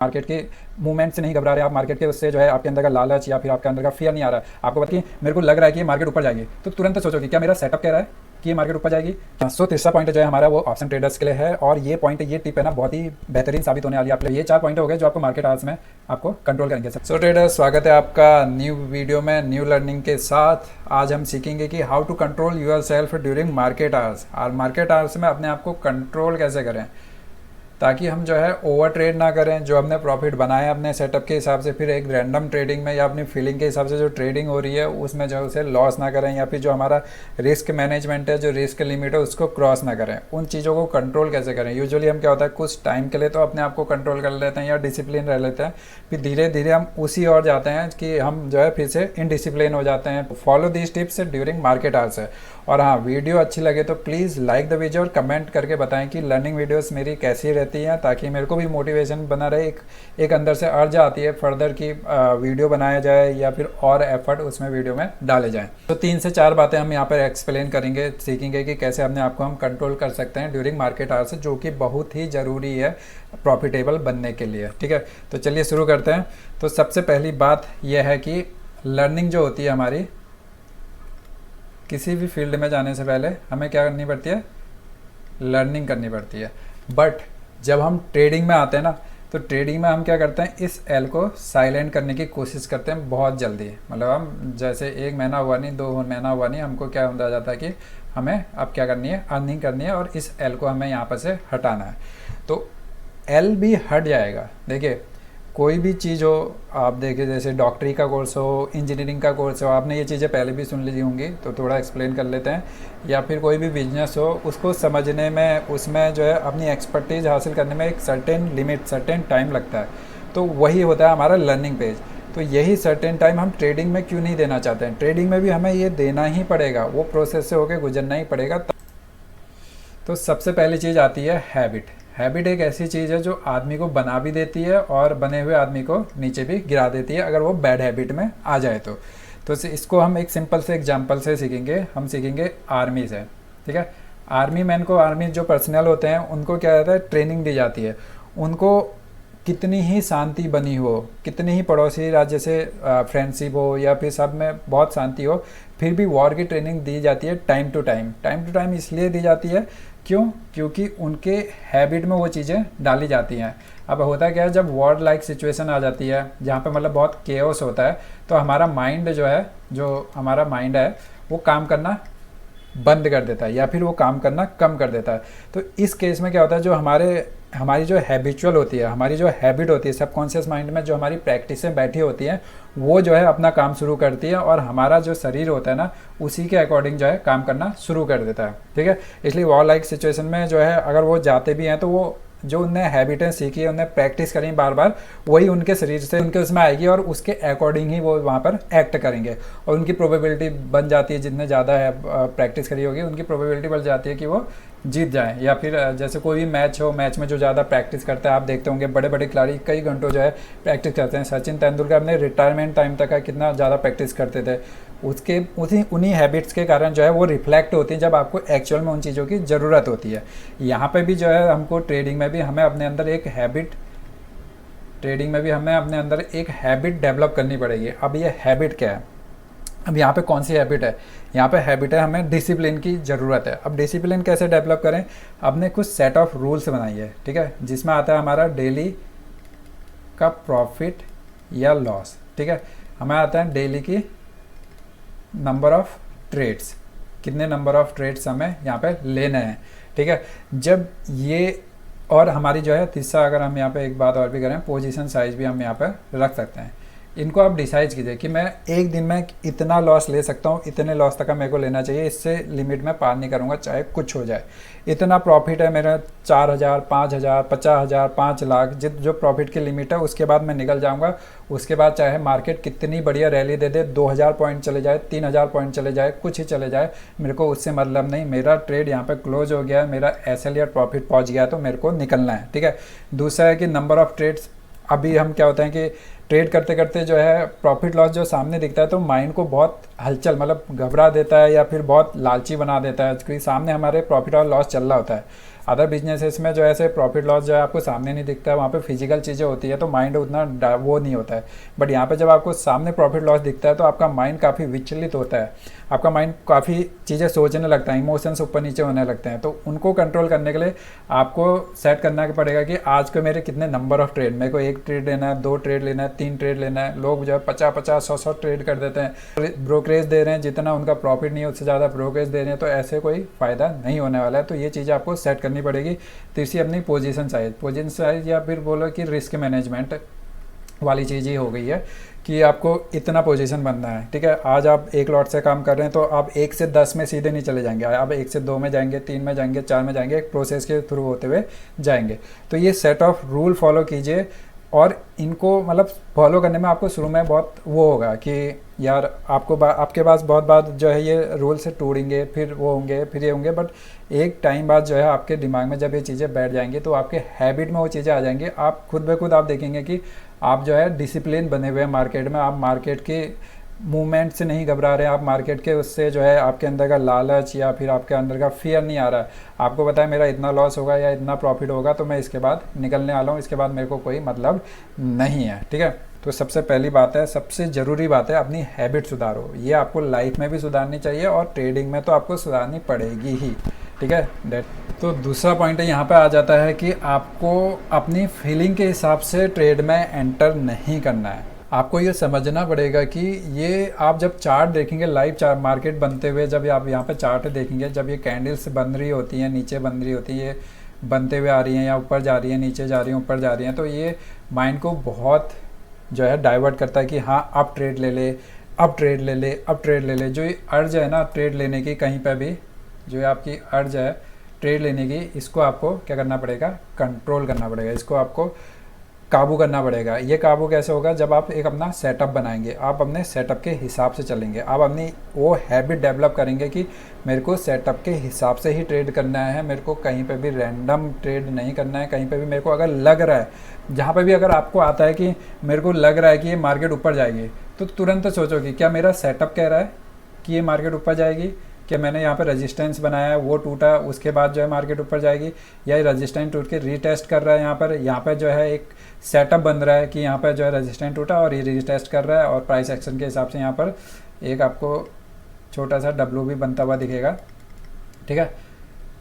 Market के movement से नहीं घबरा रहे आप, मार्केट के उससे जो है आपके अंदर का लालच या फिर आपके अंदर का फियर नहीं आ रहा है, आपको पता कि मेरे को लग रहा है कि ये मार्केट ऊपर जाएगी, तो तुरंत सोचो कि क्या मेरा सेटअप कह रहा है कि ये मार्केट ऊपर जाएगी। सो तीसरा पॉइंट जो है हमारा वो ऑप्शन ट्रेडर्स के लिए है, और ये पॉइंट ये टिप है ना बहुत ही बेहतरीन साबित होने वाली है आपके लिए। ये 4 पॉइंट हो गए जो आपको मार्केट आवर्स में आपको कंट्रोल करेंगे। सो ट्रेडर्स, स्वागत है आपका न्यू वीडियो में न्यू लर्निंग के साथ। आज हम सीखेंगे कि how to control yourself during market hours, और मार्केट आवर्स में अपने आप को कंट्रोल कैसे करें ताकि हम जो है ओवर ट्रेड ना करें। जो हमने प्रॉफिट बनाया अपने सेटअप के हिसाब से, फिर एक रैंडम ट्रेडिंग में या अपनी फीलिंग के हिसाब से जो ट्रेडिंग हो रही है उसमें जो उसे लॉस ना करें, या फिर जो हमारा रिस्क मैनेजमेंट है, जो रिस्क लिमिट है उसको क्रॉस ना करें। उन चीज़ों को कंट्रोल कैसे करें। यूजुअली हम क्या होता है कुछ टाइम के लिए तो अपने आप को कंट्रोल कर लेते हैं या डिसिप्लिन रह लेते हैं, फिर धीरे धीरे हम उसी ओर जाते हैं कि हम जो है फिर से इनडिसिप्लिन हो जाते हैं। Follow these tips during market hours है। और हाँ, वीडियो अच्छी लगे तो प्लीज़ लाइक द वीडियो और कमेंट करके बताएं कि लर्निंग वीडियोस मेरी कैसी रहती हैं, ताकि मेरे को भी मोटिवेशन बना रहे। एक अंदर से अर्ज आती है फर्दर की वीडियो बनाया जाए या फिर और एफर्ट उसमें वीडियो में डाले जाएं। तो 3 से 4 बातें हम यहाँ पर एक्सप्लेन करेंगे, सीखेंगे कि कैसे अपने आप को हम कंट्रोल कर सकते हैं ड्यूरिंग मार्केट आवर्स, जो कि बहुत ही ज़रूरी है प्रॉफिटेबल बनने के लिए। ठीक है, तो चलिए शुरू करते हैं। तो सबसे पहली बात यह है कि लर्निंग जो होती है हमारी, किसी भी फील्ड में जाने से पहले हमें क्या करनी पड़ती है, लर्निंग करनी पड़ती है। बट जब हम ट्रेडिंग में आते हैं ना, तो ट्रेडिंग में हम क्या करते हैं, इस एल को साइलेंट करने की कोशिश करते हैं बहुत जल्दी। मतलब हम जैसे 1 महीना हुआ नहीं, 2 महीना हुआ नहीं, हमको क्या होता जाता है कि हमें अब क्या करनी है, अर्निंग करनी है और इस एल को हमें यहाँ पर से हटाना है। तो एल भी हट जाएगा। देखिए, कोई भी चीज़ हो, आप देखिए जैसे डॉक्टरी का कोर्स हो, इंजीनियरिंग का कोर्स हो, आपने ये चीज़ें पहले भी सुन ली होंगी, तो थोड़ा एक्सप्लेन कर लेते हैं। या फिर कोई भी बिजनेस हो, उसको समझने में, उसमें जो है अपनी एक्सपर्टीज़ हासिल करने में एक सर्टेन लिमिट, सर्टेन टाइम लगता है। तो वही होता है हमारा लर्निंग पेज। तो यही सर्टेन टाइम हम ट्रेडिंग में क्यों नहीं देना चाहते हैं। ट्रेडिंग में भी हमें ये देना ही पड़ेगा, वो प्रोसेस से होकर गुजरना ही पड़ेगा। तो सबसे पहली चीज़ आती है हैबिट। हैबिट एक ऐसी चीज़ है जो आदमी को बना भी देती है और बने हुए आदमी को नीचे भी गिरा देती है, अगर वो बैड हैबिट में आ जाए तो इसको हम एक सिंपल से एग्जांपल से सीखेंगे। हम सीखेंगे आर्मी से। ठीक है, आर्मी मैन को, आर्मी जो पर्सनल होते हैं उनको क्या रहता है, ट्रेनिंग दी जाती है। उनको कितनी ही शांति बनी हो, कितनी ही पड़ोसी राज्य से फ्रेंडशिप हो या फिर सब में बहुत शांति हो, फिर भी वॉर की ट्रेनिंग दी जाती है time to time. Time to time इसलिए दी जाती है क्योंकि उनके हैबिट में वो चीज़ें डाली जाती हैं। अब होता क्या है, जब वॉर लाइक सिचुएशन आ जाती है जहाँ पे मतलब बहुत केओस होता है, तो हमारा माइंड जो है, जो हमारा माइंड है वो काम करना बंद कर देता है या फिर वो काम करना कम कर देता है। तो इस केस में क्या होता है, जो हमारी जो हैबिचुअल होती है, हमारी जो हैबिट होती है सबकॉन्शियस माइंड में, जो हमारी प्रैक्टिसें बैठी होती हैं, वो जो है अपना काम शुरू करती है और हमारा जो शरीर होता है ना, उसी के अकॉर्डिंग जो है काम करना शुरू कर देता है। ठीक है, इसलिए वॉर लाइक सिचुएशन में जो है अगर वो जाते भी हैं तो वो जो उनने हैबिटें सीखी है, उन्हें प्रैक्टिस करी बार बार, वही उनके शरीर से उनके उसमें आएगी और उसके अकॉर्डिंग ही वो वहाँ पर एक्ट करेंगे। और उनकी प्रोबेबिलिटी बन जाती है, जितने ज़्यादा है प्रैक्टिस करी होगी उनकी प्रोबेबिलिटी बढ़ जाती है कि वो जीत जाएं। या फिर जैसे कोई भी मैच हो, मैच में जो ज़्यादा प्रैक्टिस करता है, आप देखते होंगे बड़े बड़े खिलाड़ी कई घंटों जो है प्रैक्टिस करते हैं। सचिन तेंदुलकर अपने रिटायरमेंट टाइम तक कितना ज़्यादा प्रैक्टिस करते थे। उन्हीं हैबिट्स के कारण जो है वो रिफ्लेक्ट होती है जब आपको एक्चुअल में उन चीज़ों की ज़रूरत होती है। यहाँ पे भी जो है हमको ट्रेडिंग में भी हमें अपने अंदर एक हैबिट डेवलप करनी पड़ेगी। अब ये हैबिट क्या है, अब यहाँ पे कौन सी हैबिट है, यहाँ पे हैबिट है हमें डिसिप्लिन की ज़रूरत है। अब डिसिप्लिन कैसे डेवलप करें, आपने कुछ सेट ऑफ रूल्स बनाइए। ठीक है, जिसमें आता है हमारा डेली का प्रॉफिट या लॉस। ठीक है, हमें आता है डेली की नंबर ऑफ ट्रेड्स, कितने नंबर ऑफ ट्रेड्स हमें यहाँ पे लेने हैं। ठीक है, जब ये, और हमारी जो है तीसरा, अगर हम यहाँ पे एक बात और भी करें, पोजीशन साइज भी हम यहाँ पे रख सकते हैं। इनको आप डिसाइड कीजिए कि मैं एक दिन में इतना लॉस ले सकता हूँ, इतने लॉस तक का मेरे को लेना चाहिए, इससे लिमिट में पार नहीं करूँगा चाहे कुछ हो जाए। इतना प्रॉफिट है मेरा, 4,000, 5,000, 50,000, 5 लाख, जो प्रॉफिट की लिमिट है, उसके बाद मैं निकल जाऊँगा। उसके बाद चाहे मार्केट कितनी बढ़िया रैली दे दे, 2,000 पॉइंट चले जाए, 3,000 पॉइंट चले जाए, कुछ ही चले जाए, मेरे को उससे मतलब नहीं। मेरा ट्रेड यहाँ पे क्लोज हो गया है, मेरा एसएल या प्रॉफिट पहुँच गया है, तो मेरे को निकलना है। ठीक है, दूसरा है कि नंबर ऑफ ट्रेड्स। अभी हम क्या होता है कि ट्रेड करते करते जो है प्रॉफिट लॉस जो सामने दिखता है तो माइंड को बहुत हलचल, मतलब घबरा देता है या फिर बहुत लालची बना देता है, क्योंकि सामने हमारे प्रॉफिट और लॉस चल रहा होता है। अदर बिजनेसेस में जो है ऐसे प्रॉफिट लॉस जो है आपको सामने नहीं दिखता है, वहाँ पे फिजिकल चीज़ें होती है तो माइंड उतना वो नहीं होता है। बट यहाँ पे जब आपको सामने प्रॉफिट लॉस दिखता है तो आपका माइंड काफ़ी विचलित होता है, आपका माइंड काफ़ी चीज़ें सोचने लगता है, इमोशंस ऊपर नीचे होने लगते हैं। तो उनको कंट्रोल करने के लिए आपको सेट करना पड़ेगा कि आज को मेरे कितने नंबर ऑफ ट्रेड, मेरे को 1 ट्रेड लेना है, 2 ट्रेड लेना है, 3 ट्रेड लेना है। लोग जो है 50-50, 100-100 ट्रेड कर देते हैं, ब्रोकरेज दे रहे हैं, जितना उनका प्रॉफिट नहीं है उससे ज़्यादा ब्रोकरेज दे रहे हैं, तो ऐसे कोई फ़ायदा नहीं होने वाला है। तो ये चीज़ें आपको सेट करनी पड़ेगी। तीसरी अपनी पोजीशन साइज या फिर बोलो कि रिस्क मैनेजमेंट वाली चीज़ ही हो गई है कि आपको इतना पोजीशन बनना है, ठीक है। आज आप 1 लॉट से काम कर रहे हैं तो आप 1 से 10 में सीधे नहीं चले जाएंगे, आप 1 से 2 में जाएंगे, 3 में जाएंगे, 4 में जाएंगे, एक प्रोसेस के थ्रू होते हुए जाएंगे। तो ये सेट ऑफ रूल फॉलो कीजिए और इनको मतलब फॉलो करने में आपको शुरू में बहुत वो होगा कि यार आपके पास बहुत बार जो है ये रूल से टूटेंगे, फिर वो होंगे, फिर ये होंगे, बट एक टाइम बाद जो है आपके दिमाग में जब ये चीज़ें बैठ जाएंगी तो आपके हैबिट में वो चीज़ें आ जाएंगी। आप खुद ब खुद आप देखेंगे कि आप जो है डिसिप्लिन बने हुए हैं मार्केट में, आप मार्केट के मूवमेंट से नहीं घबरा रहे हैं, आप मार्केट के उससे जो है आपके अंदर का लालच या फिर आपके अंदर का फियर नहीं आ रहा है। आपको पता है मेरा इतना लॉस होगा या इतना प्रॉफिट होगा तो मैं इसके बाद निकलने वाला हूँ, इसके बाद मेरे को कोई मतलब नहीं है, ठीक है। तो सबसे पहली बात है, सबसे ज़रूरी बात है, अपनी हैबिट सुधारो। ये आपको लाइफ में भी सुधारनी चाहिए और ट्रेडिंग में तो आपको सुधारनी पड़ेगी ही, ठीक है। तो दूसरा पॉइंट है यहाँ पे आ जाता है कि आपको अपनी फीलिंग के हिसाब से ट्रेड में एंटर नहीं करना है। आपको ये समझना पड़ेगा कि ये आप जब चार्ट देखेंगे, लाइव चार्ट मार्केट बनते हुए, जब आप यहाँ पे चार्ट देखेंगे, जब ये कैंडल्स बन रही होती हैं, नीचे बन रही होती है, ये बनते हुए आ रही हैं या ऊपर जा रही हैं, नीचे जा रही हैं, ऊपर जा रही हैं, तो ये माइंड को बहुत जो है डाइवर्ट करता है कि हाँ अब ट्रेड ले ले, अब ट्रेड ले ले, अब ट्रेड ले ले। जो ये अर्ज है ना ट्रेड लेने की, कहीं पर भी जो आपकी अर्ज है ट्रेड लेने की, इसको आपको क्या करना पड़ेगा, कंट्रोल करना पड़ेगा, इसको आपको काबू करना पड़ेगा। ये काबू कैसे होगा, जब आप एक अपना सेटअप बनाएंगे, आप अपने सेटअप के हिसाब से चलेंगे, आप अपनी वो हैबिट डेवलप करेंगे कि मेरे को सेटअप के हिसाब से ही ट्रेड करना है, मेरे को कहीं पे भी रैंडम ट्रेड नहीं करना है। कहीं पे भी मेरे को अगर लग रहा है, जहाँ पे भी अगर आपको आता है कि मेरे को लग रहा है कि ये मार्केट ऊपर जाएगी, तो तुरंत सोचो कि क्या मेरा सेटअप कह रहा है कि ये मार्केट ऊपर जाएगी, कि मैंने यहाँ पर रेजिस्टेंस बनाया है वो टूटा, उसके बाद जो है मार्केट ऊपर जाएगी, या रेजिस्टेंस टूट के रीटेस्ट कर रहा है। यहाँ पर जो है एक सेटअप बन रहा है कि यहाँ पर जो है रेजिस्टेंस टूटा और ये रीटेस्ट कर रहा है, और प्राइस एक्शन के हिसाब से यहाँ पर एक आपको छोटा सा डब्ल्यू भी बनता हुआ दिखेगा, ठीक है।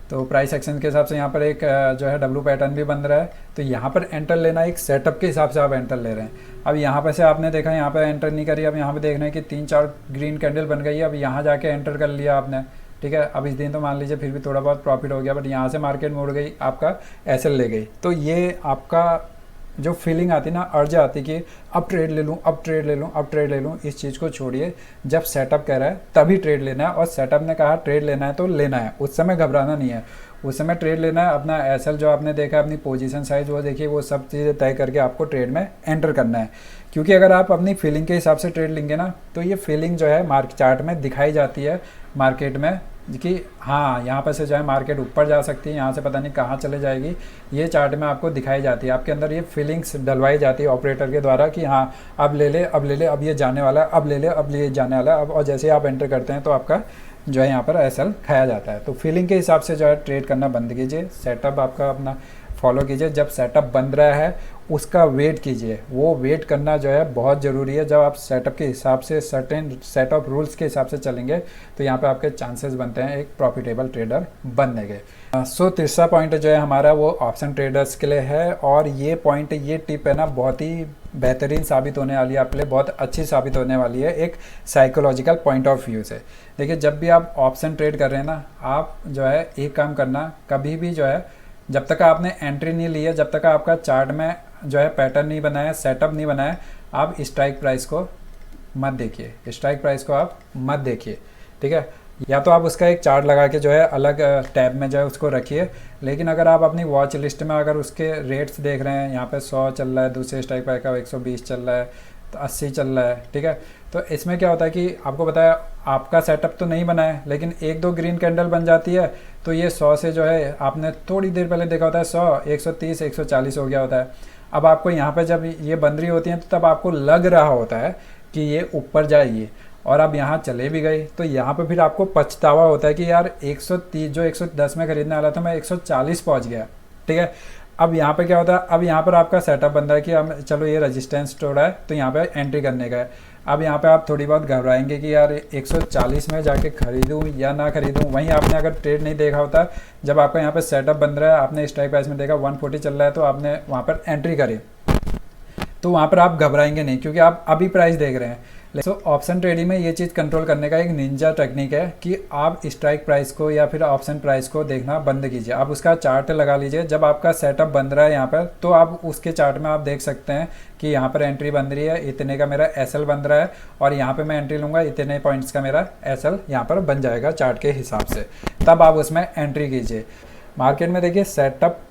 तो प्राइस एक्शन के हिसाब से यहाँ पर एक जो है डब्ल्यू पैटर्न भी बन रहा है। तो यहाँ पर एंटर लेना एक सेटअप के हिसाब से आप एंटर ले रहे हैं। अब यहाँ पर से आपने देखा यहाँ पर एंटर नहीं करी, अब यहाँ पे देखना है कि 3-4 ग्रीन कैंडल बन गई है, अब यहाँ जाके एंटर कर लिया आपने, ठीक है। अब इस दिन तो मान लीजिए फिर भी थोड़ा बहुत प्रॉफिट हो गया, बट यहाँ से मार्केट मुड़ गई, आपका एसएल ले गई। तो ये आपका जो फीलिंग आती ना, अर्ज आती कि अब ट्रेड ले लूँ, अब ट्रेड ले लूँ, अब ट्रेड ले लूँ, इस चीज़ को छोड़िए। जब सेटअप कह रहा है तभी ट्रेड लेना है, और सेटअप ने कहा ट्रेड लेना है तो लेना है, उस समय घबराना नहीं है, उस समय ट्रेड लेना है। अपना एसएल जो आपने देखा, अपनी पोजीशन साइज वो देखिए, वो सब चीज़ें तय करके आपको ट्रेड में एंटर करना है। क्योंकि अगर आप अपनी फीलिंग के हिसाब से ट्रेड लेंगे ना, तो ये फीलिंग जो है मार्केट चार्ट में दिखाई जाती है मार्केट में कि हाँ यहाँ पर से जो है मार्केट ऊपर जा सकती है, यहाँ से पता नहीं कहाँ चले जाएगी, ये चार्ट में आपको दिखाई जाती है। आपके अंदर ये फीलिंग्स डलवाई जाती है ऑपरेटर के द्वारा कि हाँ अब ले ले, अब ले ले, अब ये जाने वाला है, अब ले ले, अब ये जाने वाला है, अब। और जैसे आप एंटर करते हैं तो आपका जो है यहाँ पर एसएल खाया जाता है। तो फीलिंग के हिसाब से जो है ट्रेड करना बंद कीजिए, सेटअप आपका अपना फॉलो कीजिए। जब सेटअप बन रहा है उसका वेट कीजिए, वो वेट करना जो है बहुत ज़रूरी है। जब आप सेटअप के हिसाब से सर्टेन सेट ऑफ रूल्स के हिसाब से चलेंगे तो यहाँ पे आपके चांसेस बनते हैं एक प्रॉफिटेबल ट्रेडर बनने के। सो तीसरा पॉइंट जो है हमारा वो ऑप्शन ट्रेडर्स के लिए है, और ये पॉइंट, ये टिप है ना, बहुत ही बेहतरीन साबित होने वाली है आपके लिए, बहुत अच्छी साबित होने वाली है एक साइकोलॉजिकल पॉइंट ऑफ व्यू से। देखिए जब भी आप ऑप्शन ट्रेड कर रहे हैं ना, आप जो है एक काम करना, कभी भी जो है जब तक आपने एंट्री नहीं ली है, जब तक आपका चार्ट में जो है पैटर्न नहीं बना है, सेटअप नहीं बना है, आप स्ट्राइक प्राइस को मत देखिए, स्ट्राइक प्राइस को आप मत देखिए, ठीक है। या तो आप उसका एक चार्ट लगा के जो है अलग टैब में जो है उसको रखिए। लेकिन अगर आप अपनी वॉच लिस्ट में अगर उसके रेट्स देख रहे हैं, यहाँ पे 100 चल रहा है, दूसरे स्ट्राइक प्राइस का 120 चल रहा है, तो 80 चल रहा है, ठीक है। तो इसमें क्या होता है कि आपको पता है आपका सेटअप तो नहीं बना है, लेकिन 1-2 ग्रीन कैंडल बन जाती है तो ये 100 से जो है आपने थोड़ी देर पहले देखा होता है 100, 130, 140 हो गया होता है। अब आपको यहाँ पे जब ये बन रही होती हैं तो तब आपको लग रहा होता है कि ये ऊपर जाएगी, और अब यहाँ चले भी गए, तो यहाँ पे फिर आपको पछतावा होता है कि यार 130 जो 110 में खरीदने वाला था मैं 140 पहुँच गया। ठीक है, अब यहाँ पे क्या होता है, अब यहाँ पर आपका सेटअप बन रहा है कि अब चलो ये रेजिस्टेंस तोड़ा है तो यहाँ पे एंट्री करने का है। अब यहाँ पे आप थोड़ी बहुत घबराएंगे कि यार 140 में जाके खरीदूँ या ना खरीदूँ। वहीं आपने अगर ट्रेड नहीं देखा होता, जब आपका यहाँ पे सेटअप बन रहा है, आपने स्ट्राइक प्राइस में देखा 140 चल रहा है तो आपने वहाँ पर एंट्री करी, तो वहाँ पर आप घबराएंगे नहीं क्योंकि आप अभी प्राइस देख रहे हैं। सो ऑप्शन ट्रेडिंग में ये चीज़ कंट्रोल करने का एक निंजा टेक्निक है कि आप स्ट्राइक प्राइस को या फिर ऑप्शन प्राइस को देखना बंद कीजिए। आप उसका चार्ट लगा लीजिए। जब आपका सेटअप बन रहा है यहाँ पर, तो आप उसके चार्ट में आप देख सकते हैं कि यहाँ पर एंट्री बन रही है, इतने का मेरा एसएल बन रहा है और यहाँ पे मैं एंट्री लूँगा, इतने पॉइंट्स का मेरा एसएल यहाँ पर बन जाएगा चार्ट के हिसाब से। तब आप उसमें एंट्री कीजिए। मार्केट में देखिए सेटअप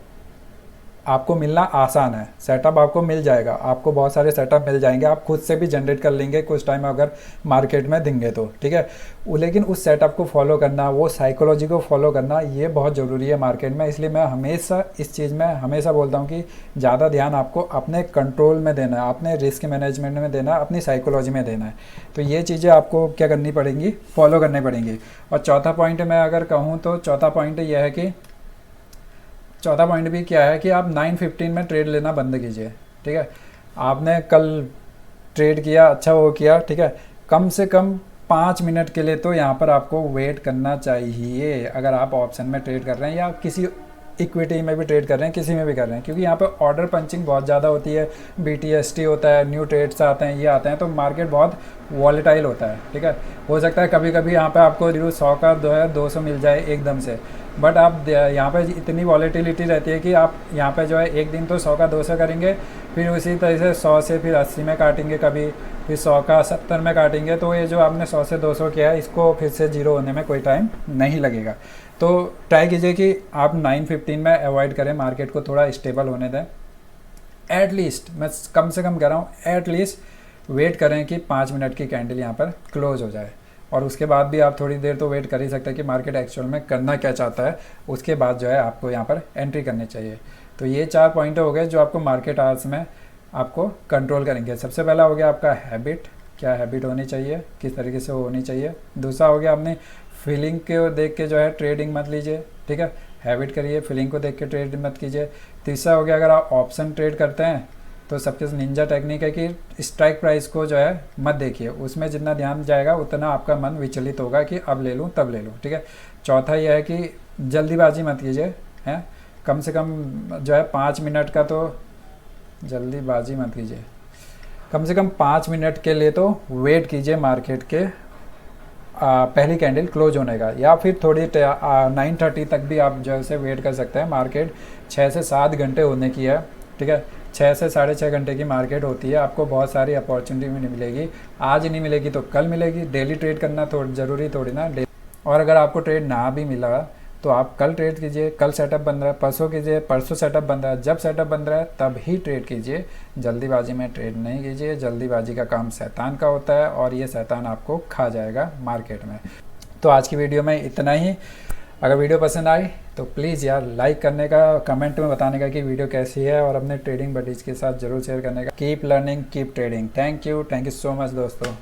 आपको मिलना आसान है, सेटअप आपको मिल जाएगा, आपको बहुत सारे सेटअप मिल जाएंगे, आप खुद से भी जनरेट कर लेंगे कुछ टाइम अगर मार्केट में देंगे तो। ठीक है, लेकिन उस सेटअप को फॉलो करना, वो साइकोलॉजी को फॉलो करना, ये बहुत ज़रूरी है मार्केट में। इसलिए मैं हमेशा इस चीज़ में हमेशा बोलता हूँ कि ज़्यादा ध्यान आपको अपने कंट्रोल में देना है, अपने रिस्क मैनेजमेंट में देना है, अपनी साइकोलॉजी में देना है। तो ये चीज़ें आपको क्या करनी पड़ेंगी, फॉलो करनी पड़ेंगी। और चौथा पॉइंट मैं अगर कहूँ तो चौथा पॉइंट यह है कि चौथा पॉइंट भी क्या है कि आप 9:15 में ट्रेड लेना बंद कीजिए। ठीक है, आपने कल ट्रेड किया, अच्छा वो किया, ठीक है, कम से कम 5 मिनट के लिए तो यहाँ पर आपको वेट करना चाहिए अगर आप ऑप्शन में ट्रेड कर रहे हैं या किसी इक्विटी में भी ट्रेड कर रहे हैं, किसी में भी कर रहे हैं, क्योंकि यहाँ पे ऑर्डर पंचिंग बहुत ज़्यादा होती है, BTST होता है, न्यू ट्रेड्स आते हैं, ये आते हैं, तो मार्केट बहुत वॉलेटाइल होता है। ठीक है, हो सकता है कभी कभी यहाँ पे आपको 100 का 200 मिल जाए एकदम से, बट आप यहाँ पे इतनी वॉलेटिलिटी रहती है कि आप यहाँ पे जो है एक दिन तो 100 का 200 करेंगे, फिर उसी तरह से 100 से फिर 80 में काटेंगे, कभी फिर 100 का 70 में काटेंगे, तो ये जो आपने 100 से 200 किया है इसको फिर से जीरो होने में कोई टाइम नहीं लगेगा। तो ट्राई कीजिए कि आप 9:15 में अवॉइड करें, मार्केट को थोड़ा स्टेबल होने दें। एटलीस्ट मैं कम से कम कह रहा हूँ, एटलीस्ट वेट करें कि 5 मिनट की कैंडल यहाँ पर क्लोज हो जाए, और उसके बाद भी आप थोड़ी देर तो वेट कर ही सकते हैं कि मार्केट एक्चुअल में करना क्या चाहता है, उसके बाद जो है आपको यहाँ पर एंट्री करनी चाहिए। तो ये 4 पॉइंट हो गए जो आपको मार्केट आवर्स में आपको कंट्रोल करेंगे। सबसे पहला हो गया आपका हैबिट, क्या हैबिट होनी चाहिए, किस तरीके से होनी चाहिए। दूसरा हो गया आपने फीलिंग को देख के जो है ट्रेडिंग मत लीजिए। ठीक है, हैबिट करिए, फीलिंग को देख के ट्रेड मत कीजिए। तीसरा हो गया अगर आप ऑप्शन ट्रेड करते हैं तो सबसे निंजा टेक्निक है कि स्ट्राइक प्राइस को जो है मत देखिए, उसमें जितना ध्यान जाएगा उतना आपका मन विचलित होगा कि अब ले लूँ तब ले लूँ। ठीक है, चौथा यह है कि जल्दीबाजी मत कीजिए, हैं, कम से कम जो है 5 मिनट का तो जल्दीबाजी मत कीजिए, कम से कम 5 मिनट के लिए तो वेट कीजिए मार्केट के पहली कैंडल क्लोज होने का, या फिर थोड़ी 9:30 तक भी आप जो है वेट कर सकते हैं। मार्केट 6 से 7 घंटे होने की है। ठीक है, 6 से 6.5 घंटे की मार्केट होती है, आपको बहुत सारी अपॉर्चुनिटी भी नहीं मिलेगी, आज नहीं मिलेगी तो कल मिलेगी। डेली ट्रेड करना थोड़ा ज़रूरी थोड़ी ना, और अगर आपको ट्रेड ना भी मिला तो आप कल ट्रेड कीजिए, कल सेटअप बन रहा है, परसों कीजिए, परसों सेटअप बन रहा है, जब सेटअप बन रहा है तब ही ट्रेड कीजिए। जल्दीबाजी में ट्रेड नहीं कीजिए, जल्दीबाजी का काम शैतान का होता है और ये शैतान आपको खा जाएगा मार्केट में। तो आज की वीडियो में इतना ही। अगर वीडियो पसंद आई तो प्लीज़ यार लाइक करने का, कमेंट में बताने का कि वीडियो कैसी है, और अपने ट्रेडिंग बडीज़ के साथ ज़रूर शेयर करने का। Keep learning, keep trading. Thank you so much दोस्तों।